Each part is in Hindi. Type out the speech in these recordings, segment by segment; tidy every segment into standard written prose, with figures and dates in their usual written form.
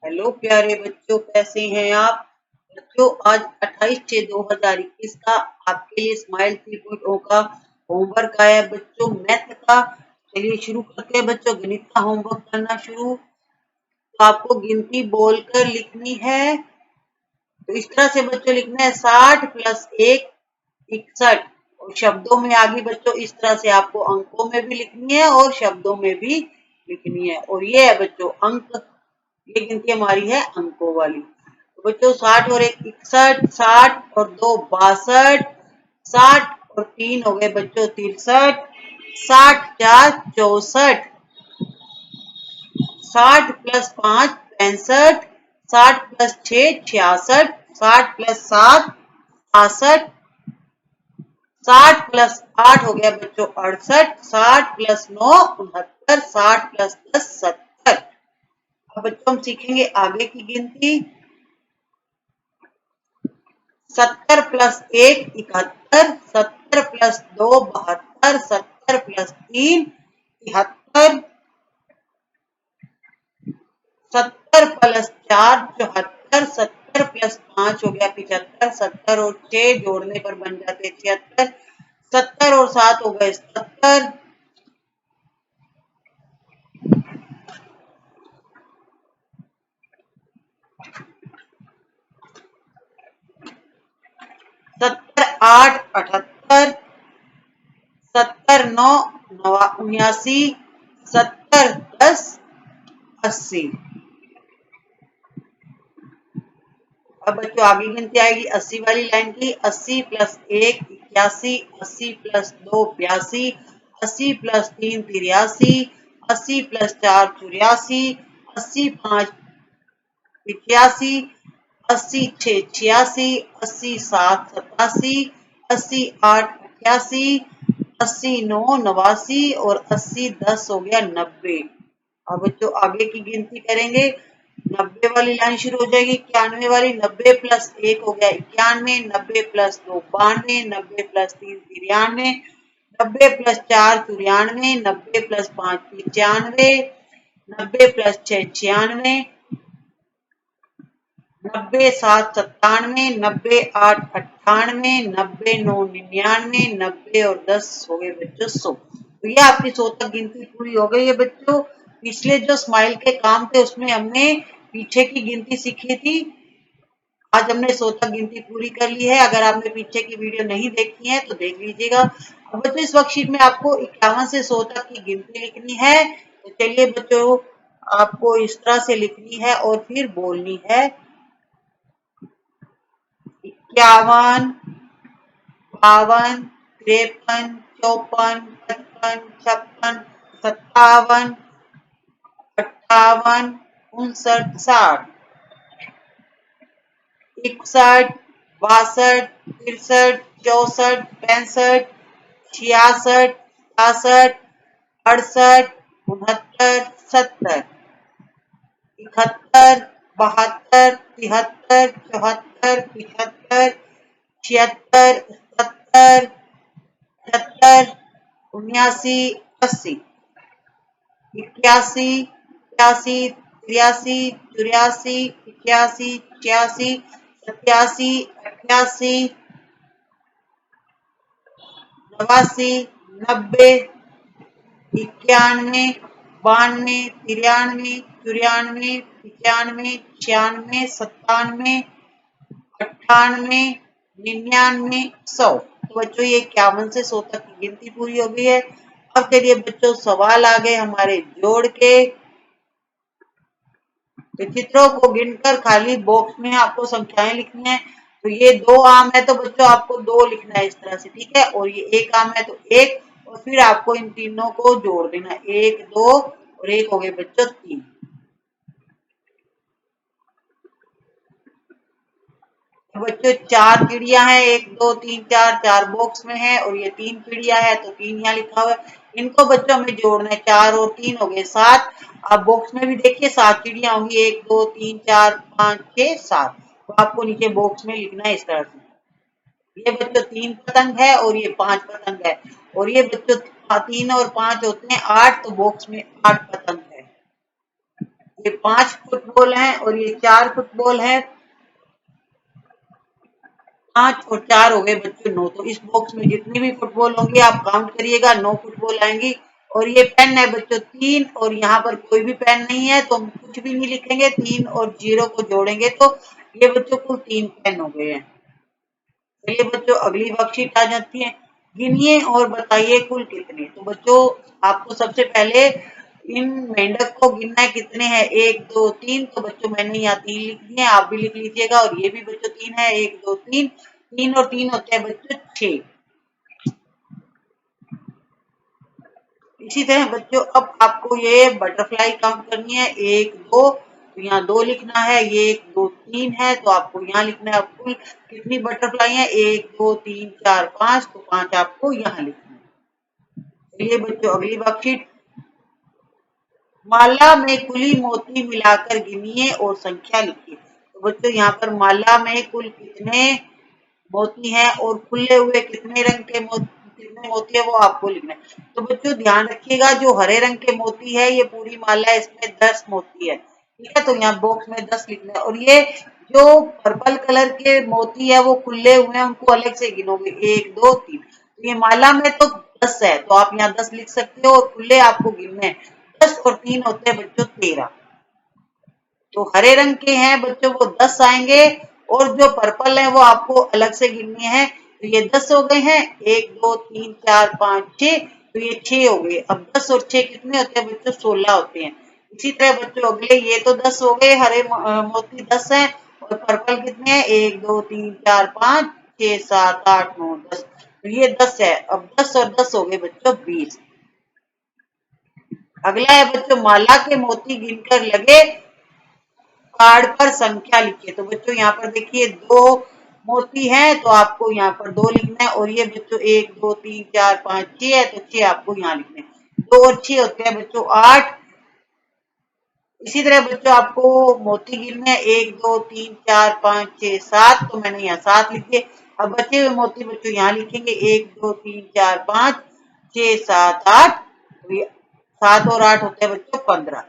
हेलो प्यारे बच्चों, कैसे हैं आप बच्चों। आज 28/6/2021 का आपके लिए स्माइल 3.0 का होमवर्क आया है बच्चों, मैथ का। चलिए शुरू करते हैं बच्चों, गणित का होमवर्क करना शुरू। तो आपको गिनती बोलकर लिखनी है। तो इस तरह से बच्चों लिखना है 60 + 1 61। और शब्दों में आगे बच्चों इस तरह से आपको अंकों में भी लिखनी है और शब्दों में भी लिखनी है। और ये है बच्चों अंक, ये गिनती हमारी है अंकों वाली। तो बच्चों 60 और 1 61, 60 और 2 62, 60 और 3 हो गए बच्चों 63, 60 4 64, 60 + 5 65, 60 + 6 66, 60 + 7 66, 60 + 8 हो गया बच्चों 68, 60 + 9 69, 60 + 10 70। अब बच्चों हम सीखेंगे आगे की गिनती। 70 + 1 71, 70 + 2 72, 70 + 3 73, 70 + 4 74, 70 + 5 हो गया 75, 70 और 6 जोड़ने पर बन जाते 76, 70 और 7 हो गए 77, 70 8 78, 70 9 79, 70 10 80। अब बच्चों आगे गिनती आएगी 80 वाली लाइन की। 80 + 1 81, 80 + 2 82, 80 + 3 83, 80 + 4 84, 80 5 85, 80 6 86, 80 7 87, 80 8 88, 80 9 89 और 80 10 हो गया 90। अब बच्चों आगे की गिनती करेंगे। 90 वाली लाइन शुरू हो जाएगी 91 वाली। 90 + 1 हो गया 91, 90 + 2 92, 90 + 3 93, 90 + 4 94, 90 + 5 95, 90 + 6 96, 90 7 97, 90 8 98, 90 9 99, 90 और 10 हो गए बच्चों 100। तो ये आपकी 100 तक गिनती पूरी हो गई है बच्चों। पिछले जो स्माइल के काम थे उसमें हमने पीछे की गिनती सीखी थी। आज हमने 100 तक गिनती पूरी कर ली है। अगर आपने पीछे की वीडियो नहीं देखी है तो देख लीजिएगा। अब बच्चों इस वर्कशीट में आपको 51 से 100 तक की गिनती लिखनी है। तो चलिए बच्चों आपको इस तरह से लिखनी है और फिर बोलनी है। 51 52 53 54 55 56 57 58 59 60 61 62 63 64 65 66 67 68 69 70 71 72 73 74 75 76 77 78 79 80 81 82 83 84 85 86 87 88 89 90 91 92 93 94 95 96 97 98 99 100। तो बच्चों ये 51 से 100 तक की गिनती पूरी हो गई है। अब चलिए बच्चों सवाल आ गए हमारे जोड़ के। तो चित्रों को गिनकर खाली बॉक्स में आपको संख्याएं लिखनी है। तो ये 2 आम है तो बच्चों आपको 2 लिखना है इस तरह से, ठीक है। और ये 1 आम है तो 1, और फिर आपको इन तीनों को जोड़ देना, 1 2 और 1 हो गए बच्चों 3। तो बच्चों 4 चिड़िया हैं, 1 2 3 4, 4 बॉक्स में है और ये 3 चिड़िया है तो 3 यहाँ लिखा हुआ है। इनको बच्चों हमें जोड़ना है, 4 और 3 हो गए 7। आप बॉक्स में भी देखिए 7 चिड़िया होंगी, 1 2 3 4 5 6 7। तो आपको नीचे बॉक्स में लिखना है इस तरह से। ये बच्चों 3 पतंग है और ये 5 पतंग है। और ये बच्चों 3 और 5 होते हैं 8, तो बॉक्स में 8 पतंग है। ये 5 फुटबॉल हैं और ये 4 फुटबॉल है। 5 और 4 हो गए बच्चों 9। तो इस बॉक्स में जितनी भी फुटबॉल होंगी आप काउंट करिएगा, 9 फुटबॉल आएंगी। और ये पेन है बच्चों 3, और यहाँ पर कोई भी पेन नहीं है तो हम कुछ भी नहीं लिखेंगे। 3 और 0 को जोड़ेंगे तो ये बच्चों कुल 3 पेन हो गए हैं। चलिए बच्चों अगली वर्कशीट आ जाती है। गिनिए और बताइए कुल कितने। तो बच्चों आपको सबसे पहले इन मेंढक को गिनना है कितने हैं। 1 2 3। तो बच्चों मैंने यहाँ 3 लिख दिए, आप भी लिख लीजिएगा। और ये भी बच्चों 3 है, 1 2 3। 3 और 3 होते हैं बच्चों 6। इसी तरह बच्चों अब आपको ये बटरफ्लाई काउंट करनी है। 1 2, तो यहाँ 2 लिखना है। ये 1 2 3 है तो आपको यहाँ लिखना है। कुल कितनी बटरफ्लाई है, 1 2 3 4 5। तो 5 आपको यहाँ लिखना है। चलिए बच्चों अगली वर्कशीट। माला में कुली मोती मिलाकर गिनिए और संख्या लिखिए। तो बच्चों यहाँ पर माला में कुल कितने मोती हैं और खुले हुए कितने रंग के कितने मोती है वो आपको लिखना है। तो बच्चों ध्यान रखिएगा, जो हरे रंग के मोती है ये पूरी माला है, इसमें 10 मोती है। ठीक है, तो यहाँ बॉक्स में 10 लिखना है। और ये जो पर्पल कलर के मोती है वो खुले हुए हैं, उनको अलग से गिनोगे। 1 2 3। तो ये माला में तो 10 है तो आप यहाँ 10 लिख सकते हो, और खुले आपको गिनने हैं। 10 और 3 होते हैं बच्चों 13। तो हरे रंग के हैं बच्चों वो 10 आएंगे, और जो पर्पल है वो आपको अलग से गिनने हैं। तो ये 10 हो गए हैं। 1 2 3 4 5 6। तो ये 6 हो गए। अब 10 और 6 कितने होते हैं बच्चों, 16 होते हैं। इसी तरह बच्चों अगले ये तो 10 हो गए, हरे मोती 10 हैं, और पर्पल कितने हैं, 1 2 3 4 5 6 7 8 9 10। तो ये 10 है। अब 10 और 10 हो गए बच्चों 20। अगला है बच्चों माला के मोती गिनकर लगे कार्ड पर संख्या लिखिए। तो बच्चों यहाँ पर देखिए 2 मोती हैं तो आपको यहाँ पर 2 लिखना है। और ये बच्चों 1 2 3 4 5 6 है तो 6 आपको यहाँ लिखना है। 2 और 6 होते हैं बच्चों 8। इसी तरह बच्चों आपको मोती गिनने हैं। 1 2 3 4 5 6 7। तो मैंने यहाँ 7 लिख दिए। अब बचे हुए मोती बच्चों यहाँ लिखेंगे। 1 2 3 4 5 6 7 8। तो ये 7 और 8 होते हैं बच्चों 15।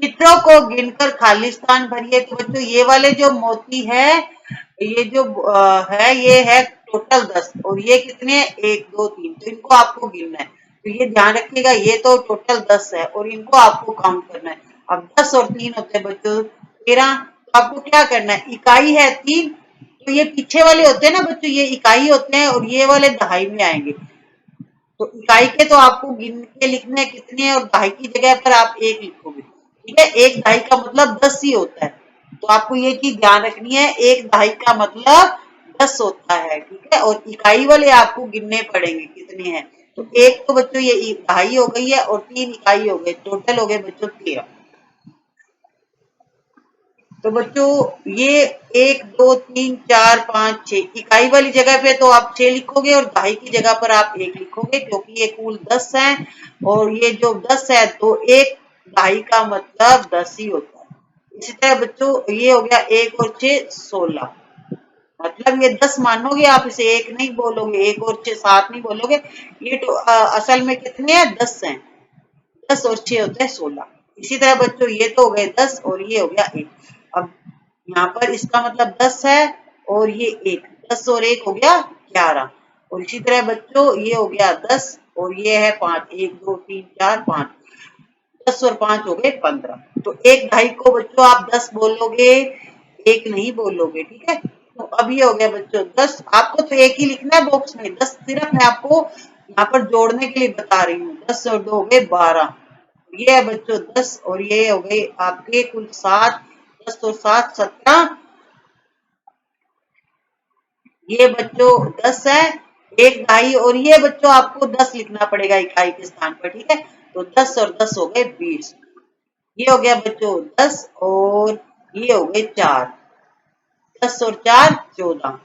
चित्रों को गिनकर खाली स्थान भरिए। तो बच्चों ये वाले जो मोती है, ये जो है ये है टोटल 10, और ये कितने हैं 1 2 3। तो इनको आपको गिनना है। तो ये ध्यान रखिएगा, ये तो टोटल 10 है और इनको आपको काउंट करना है। अब 10 और 3 होते हैं बच्चों 13। तो आपको क्या करना है, इकाई है 3। तो ये पीछे वाले होते हैं ना बच्चों, ये इकाई होते हैं, और ये वाले दहाई में आएंगे। तो इकाई के तो आपको गिन के लिखने हैं कितने हैं, और दहाई की जगह पर आप 1 लिखोगे। ठीक है, 1 दहाई का मतलब 10 ही होता है। तो आपको ये चीज ध्यान रखनी है, 1 दहाई का मतलब 10 होता है। ठीक है, और इकाई वाले आपको गिनने पड़ेंगे कितने हैं। तो 1 तो बच्चों ये दहाई हो गई है, और 3 इकाई हो गए, टोटल हो गए बच्चों 13। तो बच्चों ये 1 2 3 4 5 6 इकाई वाली जगह पे तो आप 6 लिखोगे, और दहाई की जगह पर आप 1 लिखोगे, क्योंकि ये कुल 10 है। और ये जो 10 है तो 1 दहाई का मतलब 10 ही होता है। इसी तरह बच्चों ये हो गया 1 और 6 16। मतलब ये 10 मानोगे आप, इसे 1 नहीं बोलोगे। 1 और 6 7 नहीं बोलोगे। ये तो असल में कितने हैं, 10 हैं। 10 और 6 होते हैं 16। इसी तरह बच्चों ये तो हो गए 10, और ये हो गया 1। अब यहाँ पर इसका मतलब 10 है, और ये 1, 10 और 1 हो गया 11। और इसी तरह बच्चों ये हो गया 10, और ये है 5, 1 2 3 4 5। 10 और 5 हो गए 15। तो 1 दहाई को बच्चों आप 10 बोलोगे, 1 नहीं बोलोगे। ठीक है, तो अब ये हो गया बच्चों 10। आपको तो 1 ही लिखना है बॉक्स में, 10 सिर्फ मैं आपको यहाँ पर जोड़ने के लिए बता रही हूँ। 10 और 2 हो गए 12। ये है बच्चों 10, और ये हो गए आपके कुल 7। 10 और 7 17। ये बच्चों 10 है, 1 दहाई, और ये बच्चों आपको 10 लिखना पड़ेगा इकाई के स्थान पर। ठीक है, तो 10 और 10 हो गए 20। ये हो गया बच्चों 10, और ये हो गए 4। 10 और 4 14।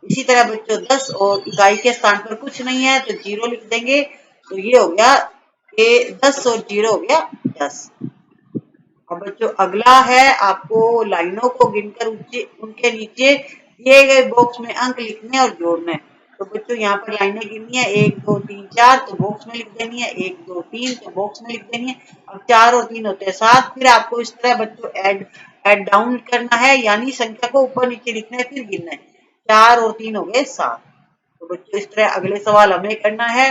इसी तरह बच्चों 10 और इकाई के स्थान पर कुछ नहीं है तो 0 लिख देंगे। तो ये हो गया 10 और 0 हो गया 10। अब बच्चों अगला है, आपको लाइनों को गिनकर उनके नीचे दिए गए बॉक्स में अंक लिखने और जोड़ने। तो बच्चों यहाँ पर लाइनें गिननी है 1 2 3 4, तो बॉक्स में लिख देनी है 1 2 3, तो बॉक्स में लिख देनी है। अब 4 और 3 होते हैं 7। फिर आपको इस तरह बच्चों ऐड डाउन करना है, यानी संख्या को ऊपर नीचे लिखना है फिर गिनना है। 4 और 3 हो गए 7। तो बच्चों इस तरह अगले सवाल हमें करना है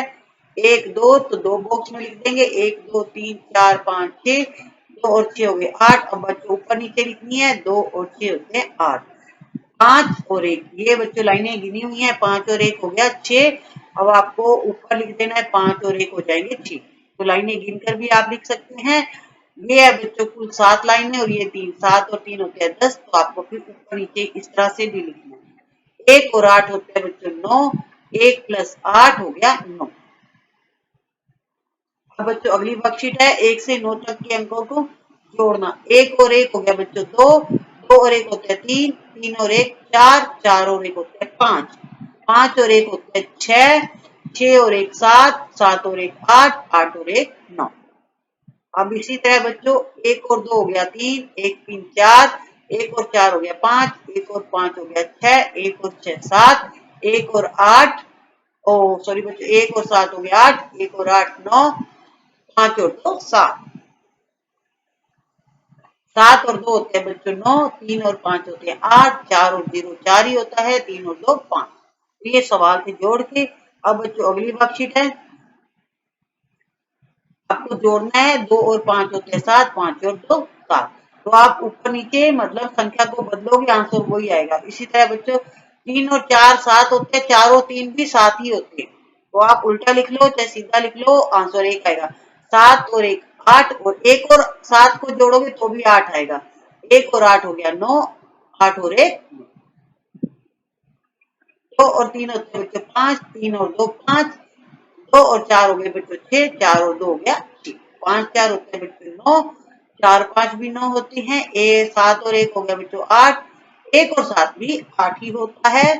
1 2, तो 2 बॉक्स में लिख देंगे 1 2 3 4 5 6, 2 और 6 हो गए 8। अब बच्चों ऊपर नीचे लिखनी है 2 और 6 होते हैं 8। 5 और 1, ये बच्चों लाइनें गिनी हुई हैं, 5 और 1 हो गया 6। अब आपको ऊपर लिख देना है 5 और 1 हो जाएंगे 6। तो लाइनें गिनकर भी आप लिख सकते हैं। ये है बच्चों कुल 7 लाइनें और ये 3, 7 और 3 होते हैं 10। तो आपको फिर ऊपर नीचे इस तरह से भी लिखना है। 1 और 8 होते हैं बच्चों 9, 1 प्लस 8 हो गया 9। अब बच्चों अगली वर्कशीट है 1 से 9 तक के अंकों को जोड़ना। 1 और 1 हो गया बच्चों 2, 2 और 1 होते हैं 3, 3 और 1 4, 4 और 1 होते हैं 5, 5 और 1 होते हैं 6, 6 और 1 7, 7 और 1 8, 8 और 1 9। अब इसी तरह बच्चों 1 और 2 हो गया 3, 1 3 4, 1 और 4 हो गया 5, 1 और 5 हो गया 6, 1 और 6 7, 1 और 8, ओ सॉरी बच्चों 1 और 7 हो गया 8, 1 और 8 9, 5 और 2 7, 7 और 2 होते हैं बच्चों 9, 3 और 5 होते हैं 8, 4 और 0 4 ही होता है, 3 और 2 5। तो ये सवाल से जोड़ के अब बच्चों अगली वर्कशीट है, आपको जोड़ना है 2 और 5 होते हैं 7, 5 और 2 7। तो आप ऊपर नीचे मतलब संख्या को बदलोगे आंसर वही आएगा। इसी तरह बच्चों 3 और 4 7 होते हैं, 4 और 3 भी 7 ही होते हैं। तो आप उल्टा लिख लो चाहे सीधा लिख लो, आंसर 1 आएगा। 7 और 1 8, और 1 और 7 को जोड़ोगे तो भी 8 आएगा। 1 और 8 हो गया 9, 8 और 1 2 और 3 होते हैं बच्चों 5, 3 और 2 5, 2 और 4 हो गए बच्चों 6, 4 और 2 हो गया 6, 5 4 होते हैं बच्चों 9, 4 5 भी 9 होती हैं, 7 और 1 हो गया बच्चों 8, 1 और 7 भी 8 ही होता है।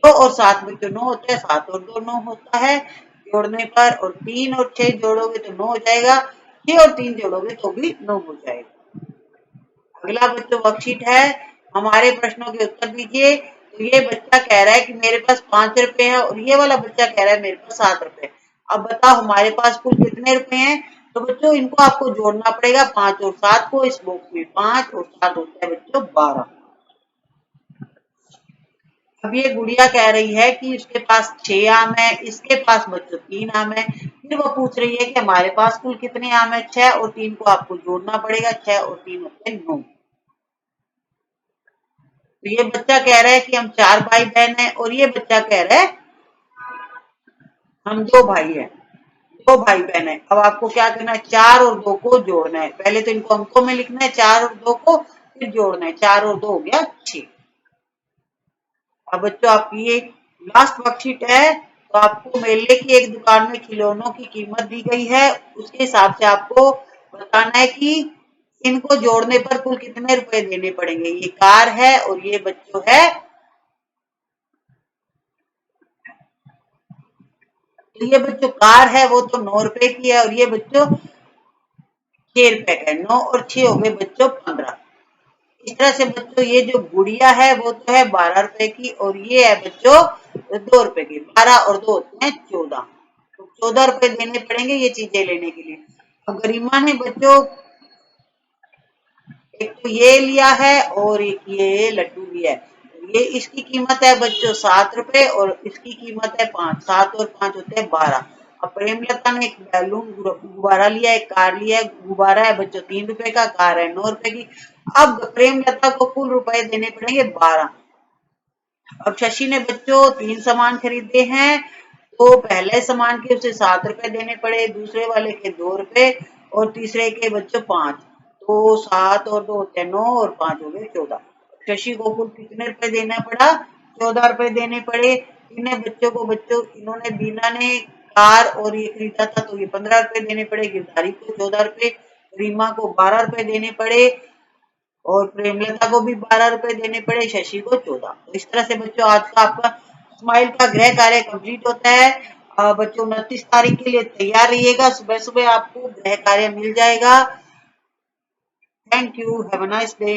2 और 7 बच्चों 9 होता है, 7 और 2 9 होता है जोड़ने पर, और 3 और 6 जोड़ोगे तो 9 हो जाएगा, 6 और 3 जोड़ोगे तो भी 9 हो जाएगा। अगला बच्चों वर्कशीट है, हमारे प्रश्नों के उत्तर दीजिए। तो ये बच्चा कह रहा है कि मेरे पास 5 रुपए है, और ये वाला बच्चा कह रहा है मेरे पास 7 रुपए। अब बताओ हमारे पास कुल कितने रुपए हैं। तो बच्चों इनको आपको जोड़ना पड़ेगा 5 और 7 को। इस बॉक्स में 5 और 7 होता है बच्चों 12। अब ये गुड़िया कह रही है कि उसके पास 6 आम है, इसके पास बच्चों 3 आम है। फिर वो पूछ रही है कि हमारे पास कुल कितने आम है। 6 और 3 को आपको जोड़ना पड़ेगा, 6 और 3 होते हैं 9। तो ये बच्चा कह रहा है कि हम 4 भाई बहन हैं, और ये बच्चा कह रहा है हम 2 भाई हैं, 2 भाई बहन है। अब आपको क्या करना है, 4 और 2 को जोड़ना है। पहले तो इनको अंकों में लिखना है 4 और 2 को, फिर जोड़ना है। 4 और 2 हो गया 6। अब बच्चों आपकी ये लास्ट वर्कशीट है। तो आपको मेले की एक दुकान में खिलौनों की कीमत दी गई है, उसके हिसाब से आपको बताना है कि इनको जोड़ने पर कुल कितने रुपए देने पड़ेंगे। ये कार है और ये बच्चों है, तो ये बच्चों कार है वो तो 9 रुपए की है, और ये बच्चों 6 रुपए का है। 9 और 6 हो गए बच्चों 15। इस तरह से बच्चों ये जो गुड़िया है वो तो है 12 रुपए की, और ये है बच्चों 2 रुपए की। 12 और 2 होते हैं 14। तो 14 रुपए देने पड़ेंगे ये चीजें लेने के लिए। अब गरिमा ने बच्चों एक तो ये लिया है और एक ये लड्डू लिया है। ये इसकी कीमत है बच्चों 7 रुपए, और इसकी कीमत है 5। 7 और 5 होते हैं 12। अब प्रेमलता ने एक बैलून गुब्बारा लिया, एक कार लिया है। गुब्बारा है बच्चों 3 रुपए का, कार है 9 रुपए की। अब प्रेमलता को कुल रुपए देने पड़ेंगे 12। अब शशि ने बच्चों 3 सामान खरीदे हैं, तो पहले सामान के उसे 7 रुपए देने पड़े, दूसरे वाले के 2 रुपए, और तीसरे के बच्चों 5। तो 7 और 2 होते हैं 9, और 5 हो गए 14। शशि को कुल कितने रुपए देना पड़ा, 14 रुपए देने पड़े। इन्हें बच्चों को बच्चों इन्होंने बीना ने कार और ये खरीदा था, तो ये 15 रुपए देने पड़े। गिरधारी को 14 रुपए, रीमा को 12 रुपए देने पड़े, और प्रेमलता को भी 12 रुपए देने पड़े, शशि को 14। तो इस तरह से बच्चों आज का आपका स्माइल का गृह कार्य कंप्लीट होता है। बच्चों 29 तारीख के लिए तैयार रहिएगा, सुबह सुबह आपको गृह कार्य मिल जाएगा। Thank you, have a nice day.